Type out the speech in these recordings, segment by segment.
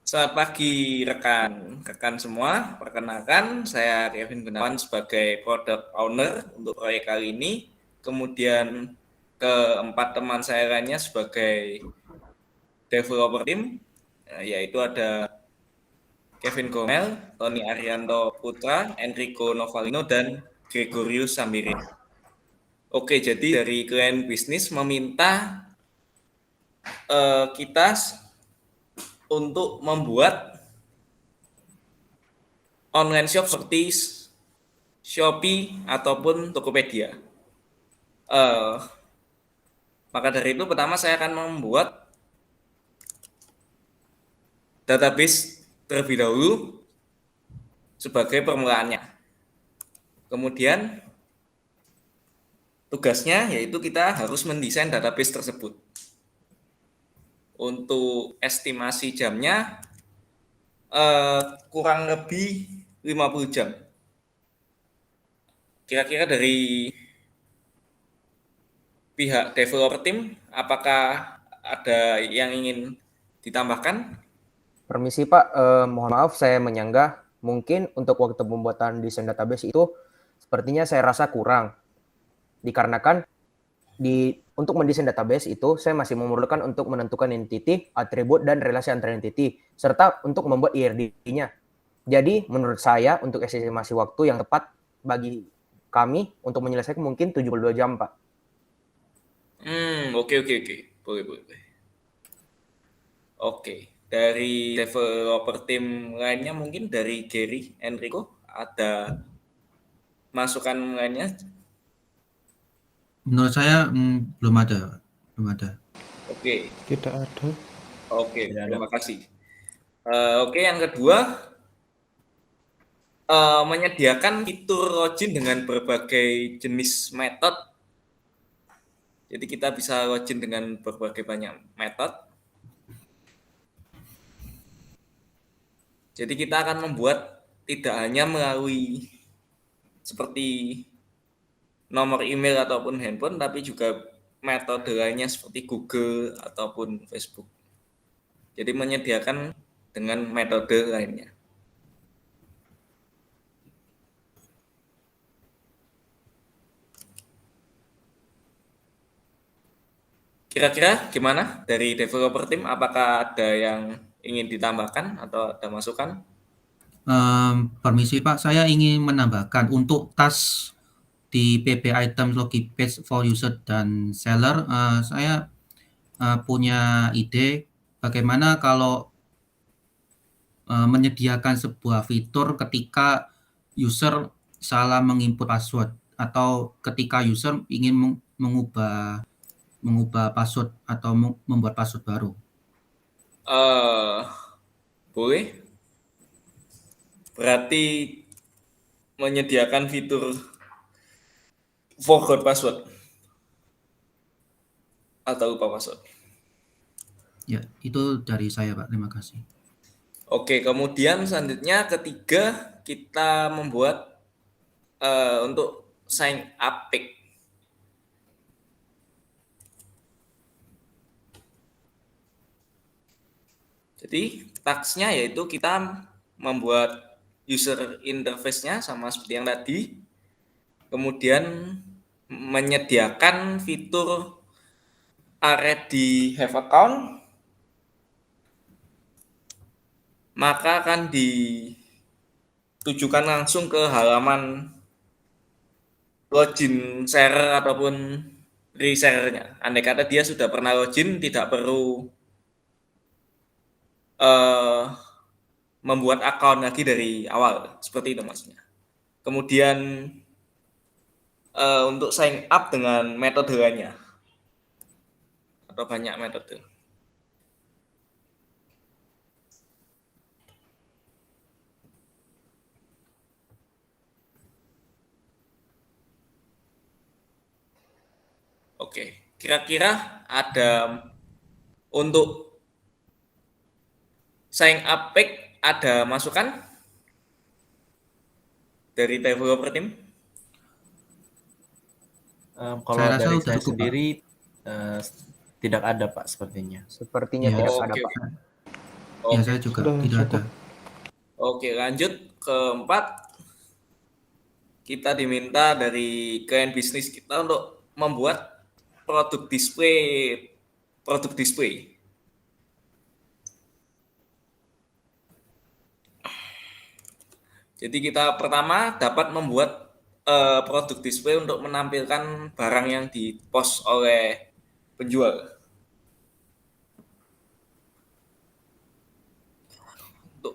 Selamat pagi rekan semua. Perkenalkan, saya Kevin Gunawan sebagai Product Owner untuk proyek kali ini. Kemudian keempat teman saya lainnya sebagai Developer Team, yaitu ada Kevin Gomel, Tony Arianto Putra, Enrico Novalino, dan Gregorius Sambirin. Oke, jadi dari klien bisnis meminta kita untuk membuat online shop seperti Shopee ataupun Tokopedia. Maka dari itu pertama saya akan membuat database terlebih dahulu sebagai permulaannya. Kemudian tugasnya yaitu kita harus mendesain database tersebut. Untuk estimasi jamnya kurang lebih 50 jam. Kira-kira dari pihak developer tim, apakah ada yang ingin ditambahkan? Permisi Pak, mohon maaf saya menyanggah. Mungkin untuk waktu pembuatan desain database itu sepertinya saya rasa kurang. Dikarenakan untuk mendesain database itu saya masih memerlukan untuk menentukan entity, atribut, dan relasi antara entity, serta untuk membuat IRD-nya. Jadi menurut saya untuk estimasi waktu yang tepat bagi kami untuk menyelesaikan mungkin 72 jam Pak. Oke. Boleh. Oke, dari developer tim lainnya mungkin dari Gary, Enrico, ada masukan lainnya? Menurut saya belum ada. Oke. Tidak ada. Oke, terima kasih. Oke, yang kedua, menyediakan fitur login dengan berbagai jenis metode. Jadi kita bisa login dengan berbagai banyak metode. Jadi kita akan membuat tidak hanya melalui seperti nomor email ataupun handphone, tapi juga metode lainnya seperti Google ataupun Facebook. Jadi menyediakan dengan metode lainnya. Kira-kira gimana dari developer tim? Apakah ada yang ingin ditambahkan atau ada masukan? Permisi Pak, saya ingin menambahkan untuk task di PP items login page for user dan seller, saya punya ide bagaimana kalau menyediakan sebuah fitur ketika user salah menginput password atau ketika user ingin mengubah password atau membuat password baru. Boleh. Berarti menyediakan fitur forgot password atau lupa password. Ya, itu dari saya Pak. Terima kasih. Oke, kemudian selanjutnya ketiga kita membuat untuk sign up page. Jadi tasknya yaitu kita membuat user interface-nya sama seperti yang tadi. Kemudian menyediakan fitur already have account, maka akan ditujukan langsung ke halaman login share ataupun reseller-nya. Andai kata dia sudah pernah login, tidak perlu membuat account lagi dari awal, seperti itu maksudnya. Kemudian untuk sign up dengan metode lainnya atau banyak metode. Oke, kira-kira ada untuk sign up page ada masukan dari developer tim? Kalau dari saya sendiri tidak ada Pak sepertinya. Sepertinya tidak ada Oke. Pak. Ya, Oke, saya juga Sudah tidak ada. cukup. oke, lanjut keempat, kita diminta dari klien bisnis kita untuk membuat produk display. Produk display. Jadi kita pertama dapat membuat produk display untuk menampilkan barang yang dipost oleh penjual. Untuk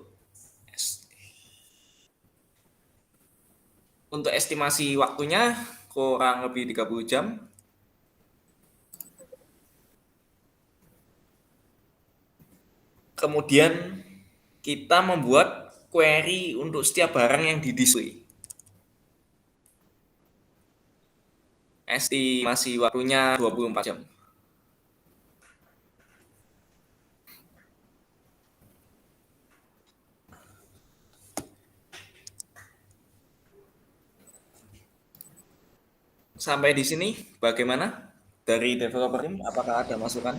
untuk estimasi waktunya kurang lebih 30 jam. Kemudian kita membuat query untuk setiap barang yang di-display. Estimasi waktunya 24 jam. Sampai di sini bagaimana? Dari developer team apakah ada masukan?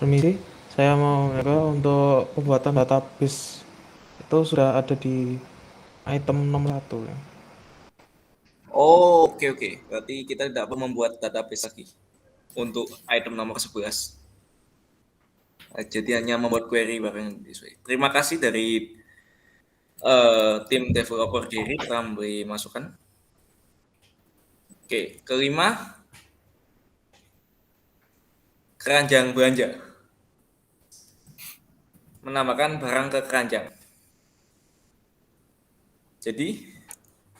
Permisi, saya mau untuk pembuatan database itu sudah ada di item nomor 1 ya. Oh, oke. Berarti kita tidak perlu membuat database lagi untuk item nomor 11. Jadi hanya membuat query barang yang display. Terima kasih dari tim developer Jerry telah memberi masukan. Oke, kelima, keranjang belanja. Menambahkan barang ke keranjang. Jadi,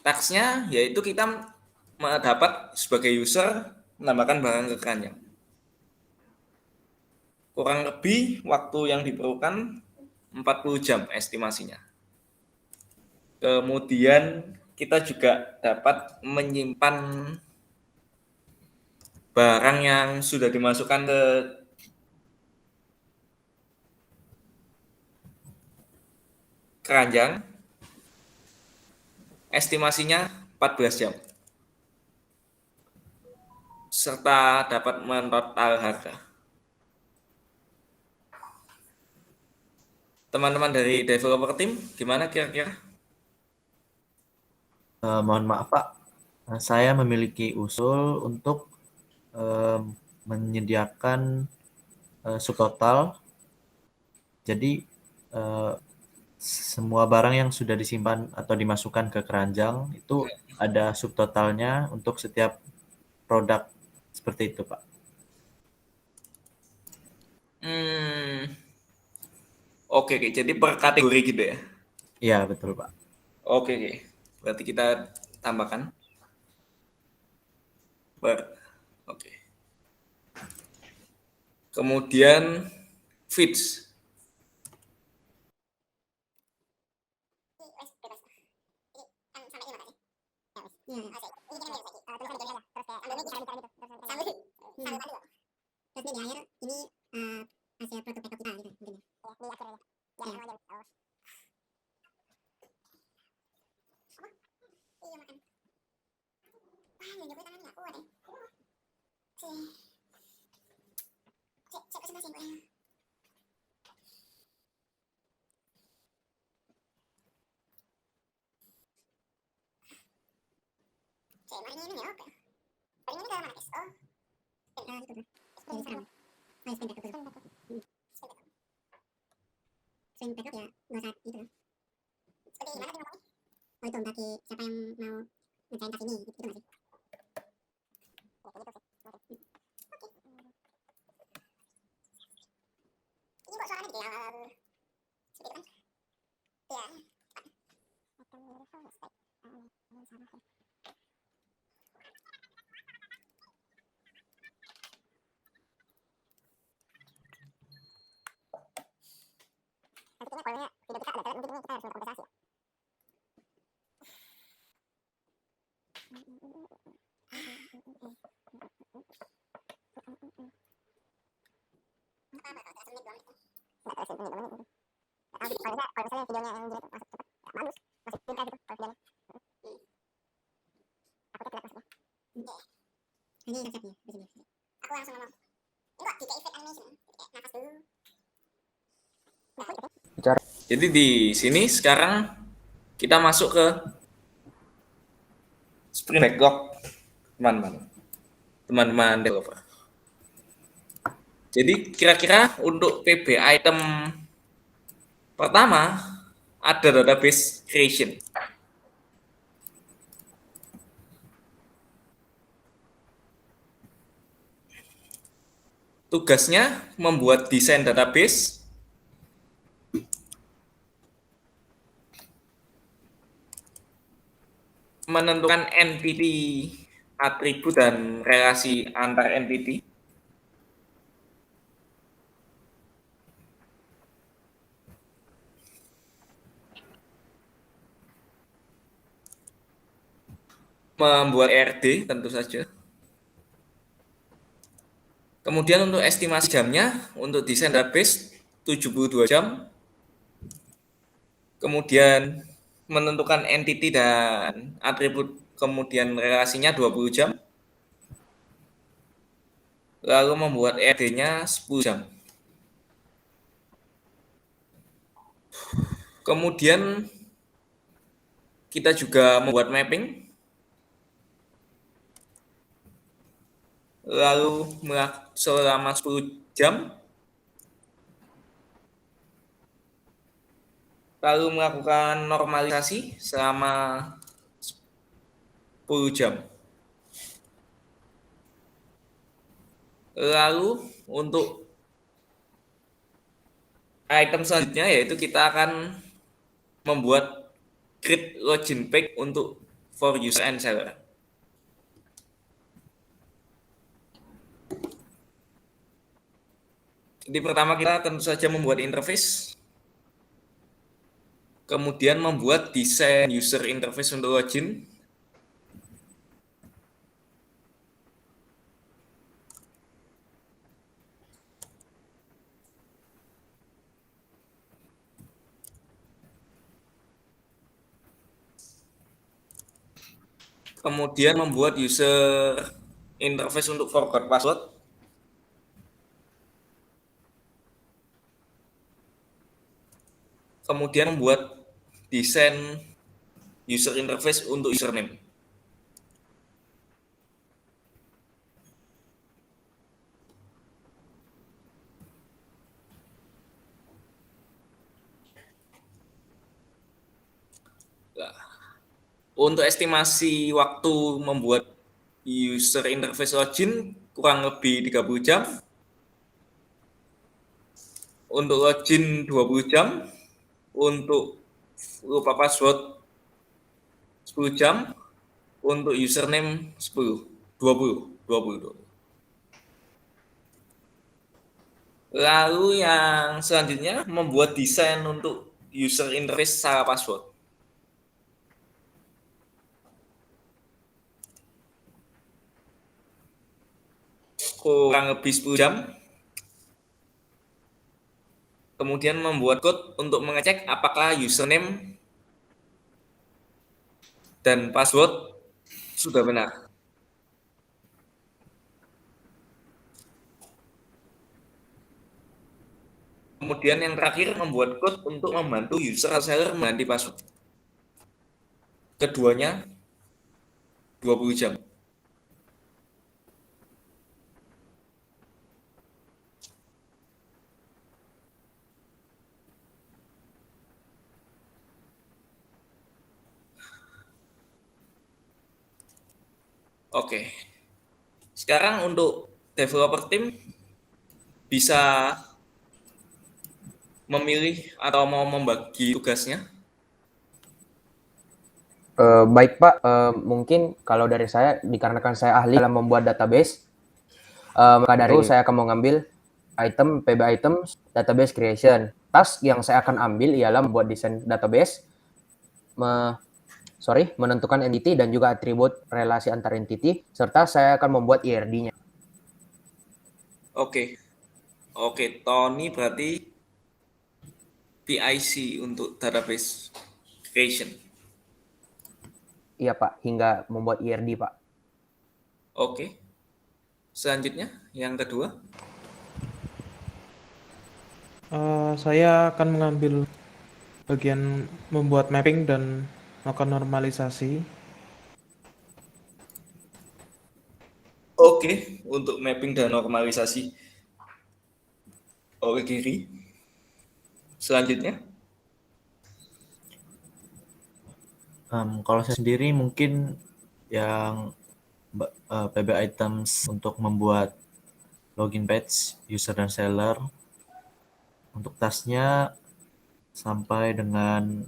taksnya yaitu kita dapat sebagai user menambahkan barang ke keranjang. Kurang lebih waktu yang diperlukan 40 jam estimasinya. Kemudian kita juga dapat menyimpan barang yang sudah dimasukkan ke keranjang, estimasinya 14 jam. Serta dapat mentotal harga. Teman-teman dari developer team, gimana kira-kira? Mohon maaf Pak, saya memiliki usul untuk menyediakan subtotal. Jadi semua barang yang sudah disimpan atau dimasukkan ke keranjang itu ada subtotalnya untuk setiap produk, seperti itu Pak. Oke. Jadi per kategori gitu ya? Iya betul Pak. Oke. Berarti kita tambahkan. Oke. Kemudian feeds. Terus ini di akhir ini hasil produk backup kita gitu mungkin ya. Iya makan. Wah, nunjuk tangan nggak kuat ya. Cek sebelah sini. Cek mana ini ya? Paling ini ke mana guys? Oh, itu bro. Jadi sekarang. Nah, spin backup dulu. Spin backup ya 2 saat itu. Seperti gimana tuh ngomongnya? Oh itu bagi siapa yang mau ngerjain tas ini gitu nggak sih? Ini kok soalnya di awal seperti itu kan? Ya. Nanti kayaknya kalau tidak bisa ada talent mungkin kita harus minta kompensasi ya. Apa kalau terasa menit 2 menit? Nggak terasa menit 2 menit. Kalau misalnya videonya yang jelek masuk cepat, ya bagus. Masih pintar gitu kalau videonya. Aku tidak maksudnya. Ini siap-siap ya, di sini. Aku langsung ngomong. Ini kok di effect animation. Kayak nafas dulu. Jadi di sini sekarang kita masuk ke sprint backlog, teman-teman developer. Jadi kira-kira untuk PB item pertama ada database creation. Tugasnya membuat desain database, menentukan entity, atribut dan relasi antar entity, membuat RD tentu saja. Kemudian untuk estimasi jamnya untuk desain database 72 jam. Kemudian menentukan entity dan atribut, kemudian relasinya 20 jam. Lalu membuat RD-nya 10 jam. Kemudian kita juga membuat mapping. Lalu selama 10 jam. Lalu melakukan normalisasi selama 10 jam. Lalu untuk item selanjutnya yaitu kita akan membuat create login page untuk for user and seller. Jadi pertama kita tentu saja membuat interface, kemudian membuat desain user interface untuk login, kemudian membuat user interface untuk forgot password, kemudian membuat desain user interface untuk username. Nah, untuk estimasi waktu membuat user interface login kurang lebih 30 jam. Untuk login 20 jam. Untuk lupa password 10 jam. Untuk username 20. Lalu yang selanjutnya membuat desain untuk user interface salah password. Kurang lebih 10 jam. Kemudian membuat code untuk mengecek apakah username dan password sudah benar. Kemudian yang terakhir membuat code untuk membantu user atau seller mengganti password. Keduanya 20 jam. Oke. Sekarang untuk developer team bisa memilih atau mau membagi tugasnya. Baik Pak, mungkin kalau dari saya, dikarenakan saya ahli dalam membuat database, maka dari itu saya akan mengambil item, PB item, database creation. Task yang saya akan ambil ialah membuat desain database, menentukan entity dan juga atribut relasi antar entity, serta saya akan membuat IRD-nya. Oke, Tony berarti PIC untuk database creation. Iya Pak, hingga membuat IRD Pak. Oke. Selanjutnya, yang kedua. Saya akan mengambil bagian membuat mapping dan melakukan normalisasi. Oke, untuk mapping dan normalisasi. Oke, kiri. Selanjutnya. Kalau saya sendiri mungkin yang PB items untuk membuat login page user dan seller. Untuk tasnya sampai dengan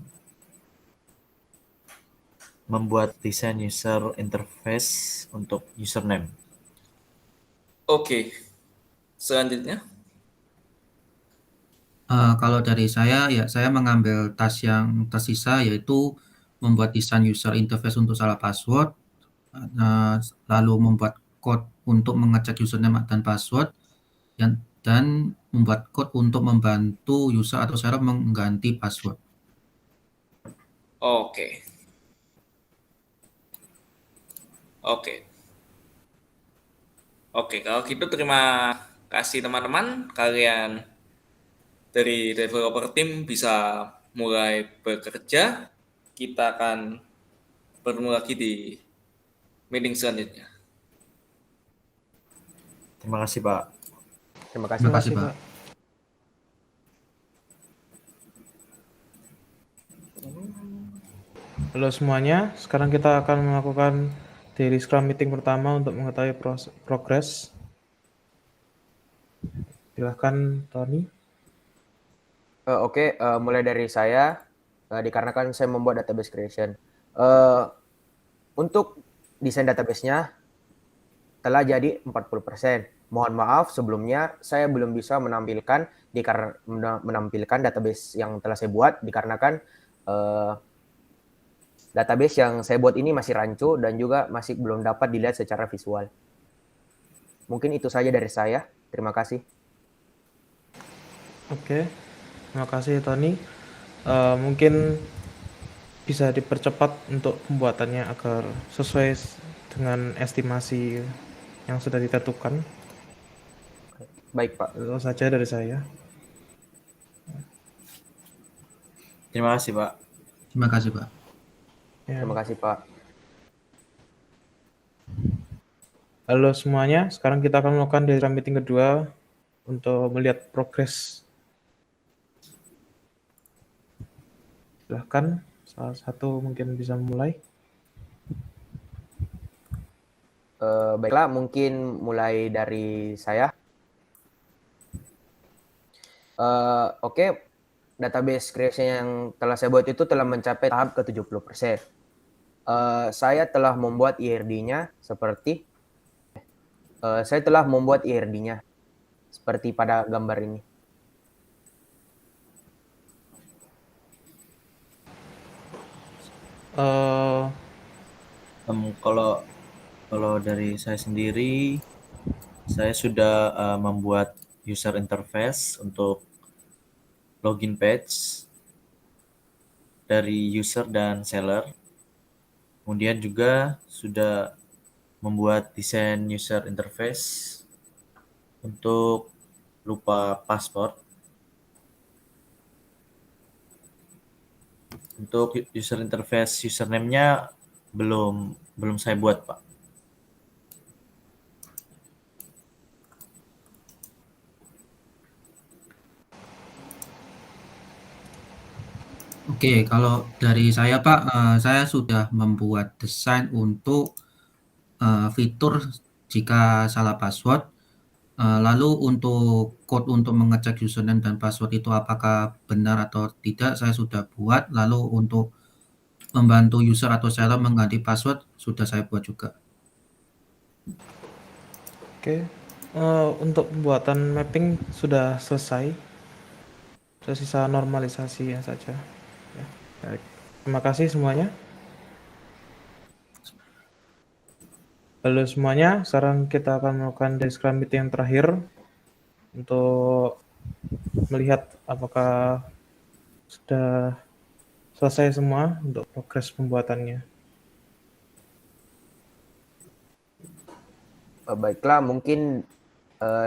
membuat desain user interface untuk username. Oke. Selanjutnya. Kalau dari saya, ya saya mengambil tas yang tersisa, yaitu membuat desain user interface untuk salah password, lalu membuat code untuk mengecek username dan password, dan membuat code untuk membantu user atau seller mengganti password. Oke. Oke. Oke, kalau gitu terima kasih teman-teman. Kalian dari developer team bisa mulai bekerja. Kita akan bertemu lagi di meeting selanjutnya. Terima kasih, Pak. Terima kasih. Terima kasih, Pak. Halo semuanya, sekarang kita akan melakukan daily scrum meeting pertama untuk mengetahui progres. Silahkan Tony. Oke, mulai dari saya, dikarenakan saya membuat database creation. Untuk desain database-nya telah jadi 40%. Mohon maaf sebelumnya saya belum bisa menampilkan database yang telah saya buat dikarenakan database yang saya buat ini masih rancu dan juga masih belum dapat dilihat secara visual. Mungkin itu saja dari saya. Terima kasih. Oke, terima kasih Tony. Mungkin bisa dipercepat untuk pembuatannya agar sesuai dengan estimasi yang sudah ditentukan. Baik, Pak. Itu saja dari saya. Terima kasih, Pak. Terima kasih, Pak. Ya. Terima kasih, Pak. Halo semuanya, sekarang kita akan melakukan daily scrum meeting kedua untuk melihat progres. Silahkan, salah satu mungkin bisa mulai. Baiklah, mungkin mulai dari saya. Oke, database creation yang telah saya buat itu telah mencapai tahap ke-70%. Saya telah membuat IRD-nya seperti pada gambar ini. Kalau dari saya sendiri, saya sudah membuat user interface untuk login page dari user dan seller. Kemudian juga sudah membuat desain user interface untuk lupa password. Untuk user interface username-nya belum saya buat, Pak. Oke, kalau dari saya, Pak, saya sudah membuat desain untuk fitur jika salah password. Lalu untuk code untuk mengecek username dan password itu apakah benar atau tidak, saya sudah buat. Lalu untuk membantu user atau seller mengganti password, sudah saya buat juga. Oke, untuk pembuatan mapping sudah selesai. Tersisa normalisasinya saja. Ya, baik. Terima kasih semuanya. Halo semuanya, sekarang kita akan melakukan daily scrum meeting yang terakhir untuk melihat apakah sudah selesai semua untuk progres pembuatannya. Baiklah, mungkin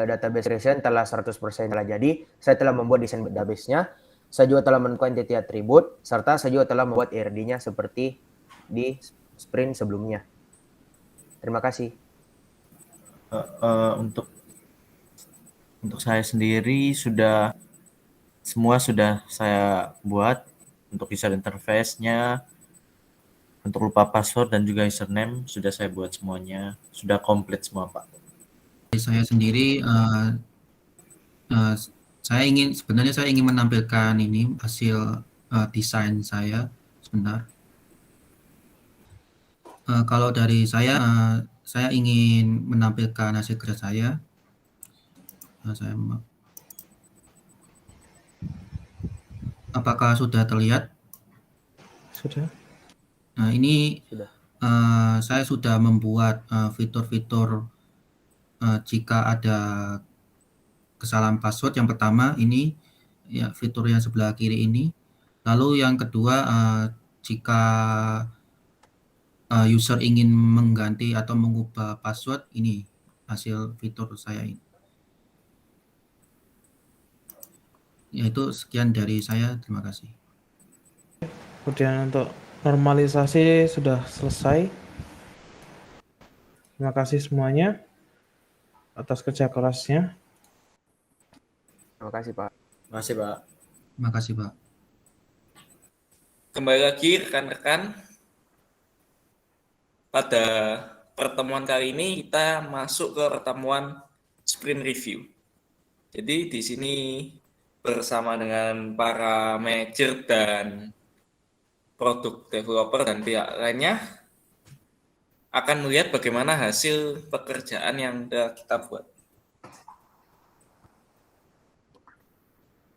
database creation telah 100% telah jadi. Saya telah membuat desain database-nya. saya juga telah menentukan jati atribut, serta saya juga telah membuat ERD-nya seperti di sprint sebelumnya. Terima kasih. Untuk saya sendiri semua sudah saya buat untuk user interface-nya, untuk lupa password dan juga username sudah saya buat semuanya, sudah komplit semua Pak. Saya sendiri sebenarnya saya ingin menampilkan ini hasil desain saya sebentar. Kalau dari saya ingin menampilkan hasil kerja saya. Apakah sudah terlihat? Sudah. Nah, ini Sudah. saya sudah membuat fitur-fitur jika ada kesalahan password. Yang pertama ini ya fitur yang sebelah kiri ini. Lalu yang kedua jika user ingin mengganti atau mengubah password, ini hasil fitur saya ini. Yaitu sekian dari saya, terima kasih. Kemudian untuk normalisasi sudah selesai. Terima kasih semuanya atas kerja kerasnya. Terima kasih, Pak. Terima kasih Pak. Terima kasih, Pak. Kembali lagi rekan-rekan, pada pertemuan kali ini kita masuk ke pertemuan sprint review. Jadi di sini bersama dengan para manajer dan produk developer dan pihak lainnya akan melihat bagaimana hasil pekerjaan yang sudah kita buat.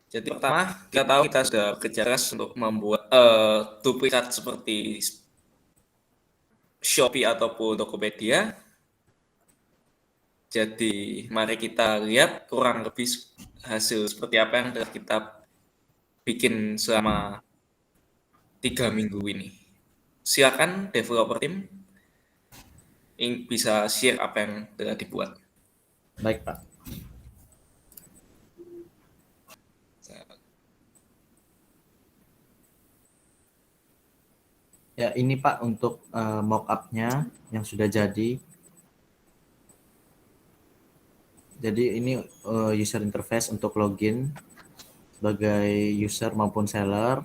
Jadi pertama kita tahu kita sudah bekerja keras untuk membuat duplikat seperti Shopee ataupun Tokopedia. Jadi mari kita lihat kurang lebih hasil seperti apa yang sudah kita bikin selama 3 minggu ini. Silakan developer tim bisa share apa yang telah dibuat. Baik Pak. Ya ini Pak untuk mockup-nya yang sudah jadi. Jadi ini user interface untuk login sebagai user maupun seller.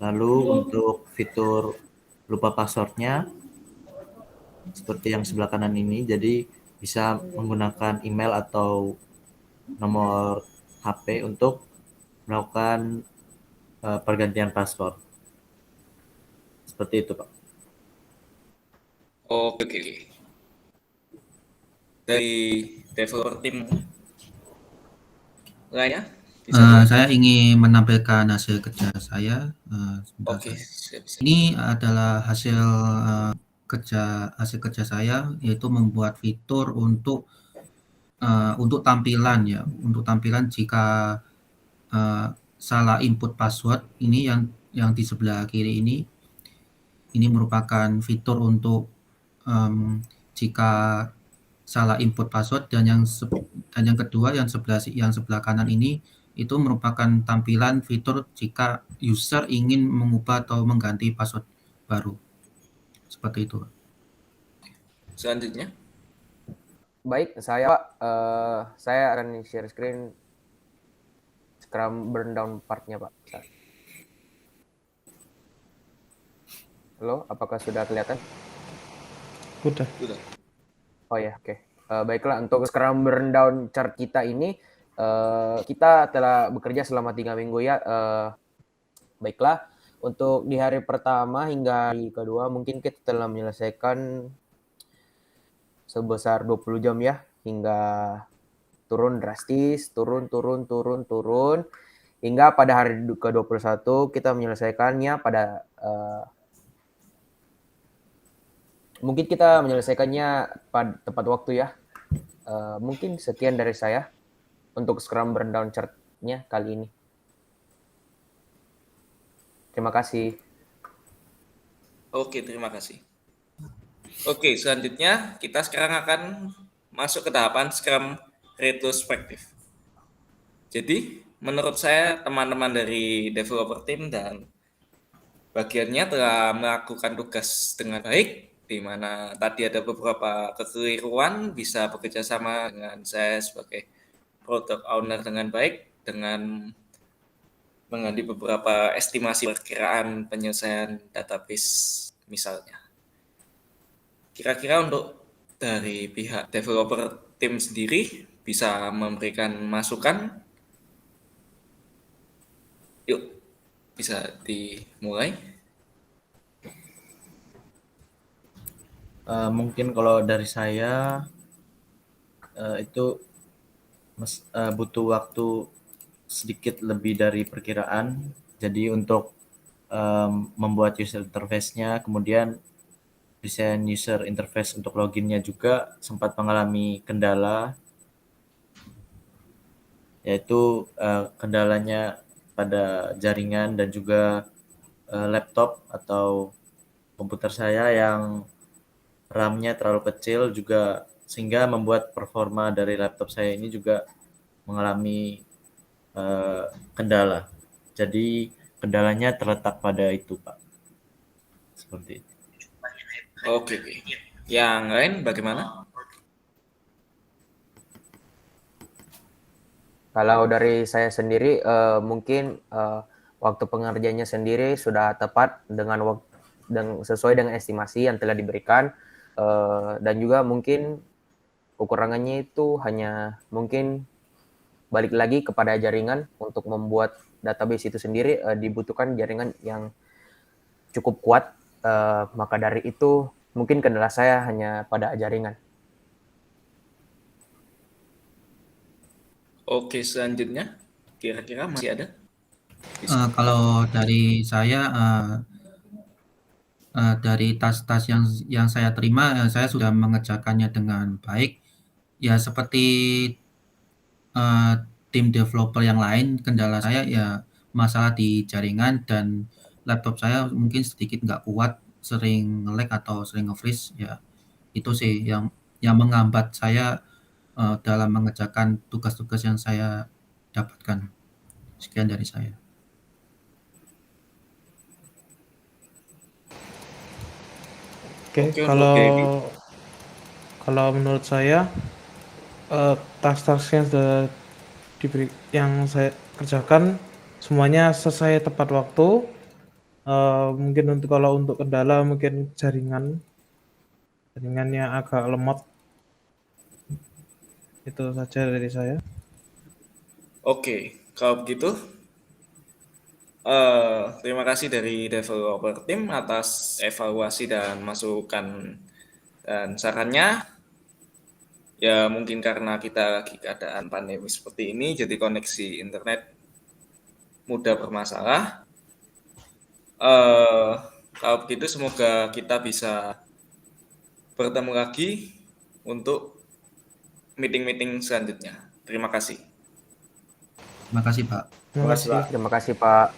Lalu untuk fitur lupa passwordnya seperti yang sebelah kanan ini, jadi bisa menggunakan email atau nomor HP untuk melakukan pergantian password. Seperti itu Pak. Oke. Dari developer tim lainnya? Saya ingin menampilkan hasil kerja saya. Oke. Ini adalah hasil kerja saya, yaitu membuat fitur untuk tampilan ya, untuk tampilan jika salah input password. Ini yang di sebelah kiri ini merupakan fitur untuk jika salah input password, dan yang kedua yang sebelah kanan ini itu merupakan tampilan fitur jika user ingin mengubah atau mengganti password baru. Seperti itu. Selanjutnya. Baik, saya Pak, saya akan share screen Scrum burn down part-nya Pak. Halo, apakah sudah kelihatan? Sudah. Oh ya, oke. Baiklah, untuk Scrum burn down chart kita ini, kita telah bekerja selama 3 minggu ya. Baiklah, untuk di hari pertama hingga hari kedua mungkin kita telah menyelesaikan sebesar 20 jam ya, hingga turun drastis, turun, hingga pada hari ke-21 kita menyelesaikannya pada mungkin kita menyelesaikannya pada tepat waktu ya. Mungkin sekian dari saya untuk Scrum burn down chart-nya kali ini. Terima kasih. Oke, terima kasih. Oke, selanjutnya kita sekarang akan masuk ke tahapan Scrum retrospektif. Jadi, menurut saya teman-teman dari developer team dan bagiannya telah melakukan tugas dengan baik, di mana tadi ada beberapa kekeliruan, bisa bekerja sama dengan saya sebagai product owner dengan baik, dengan mengganti beberapa estimasi perkiraan penyelesaian database misalnya. Kira-kira untuk dari pihak developer tim sendiri bisa memberikan masukan. Yuk, bisa dimulai. Mungkin kalau dari saya itu butuh waktu sedikit lebih dari perkiraan. Jadi untuk membuat user interface-nya, kemudian desain user interface untuk loginnya juga sempat mengalami kendala, yaitu kendalanya pada jaringan dan juga laptop atau komputer saya yang RAM-nya terlalu kecil juga, sehingga membuat performa dari laptop saya ini juga mengalami kendala. Jadi kendalanya terletak pada itu, Pak. Seperti itu. Oke. Yang lain bagaimana? Kalau dari saya sendiri, mungkin waktu pengerjaannya sendiri sudah tepat dengan sesuai dengan estimasi yang telah diberikan, dan juga mungkin kekurangannya itu hanya mungkin balik lagi kepada jaringan. Untuk membuat database itu sendiri dibutuhkan jaringan yang cukup kuat, maka dari itu mungkin kendala saya hanya pada jaringan. Oke, selanjutnya kira-kira masih ada? Kalau dari saya, dari tas-tas yang saya terima, saya sudah mengerjakannya dengan baik. Ya seperti tim developer yang lain, kendala saya ya masalah di jaringan dan laptop saya mungkin sedikit nggak kuat, sering nge-lag atau sering nge-freeze. Ya itu sih yang menghambat saya dalam mengerjakan tugas-tugas yang saya dapatkan. Sekian dari saya. Oke, Oke, untuk Gaby. kalau menurut saya tas-tas yang saya kerjakan semuanya selesai tepat waktu. Mungkin kalau untuk kendala mungkin jaringannya agak lemot. Itu saja dari saya. Oke, kalau begitu terima kasih dari developer tim atas evaluasi dan masukan dan sarannya. Ya mungkin karena kita lagi keadaan pandemi seperti ini, jadi koneksi internet mudah bermasalah. Kalau begitu semoga kita bisa bertemu lagi untuk meeting-meeting selanjutnya. Terima kasih. Terima kasih, Pak. Terima kasih. Terima kasih, Pak.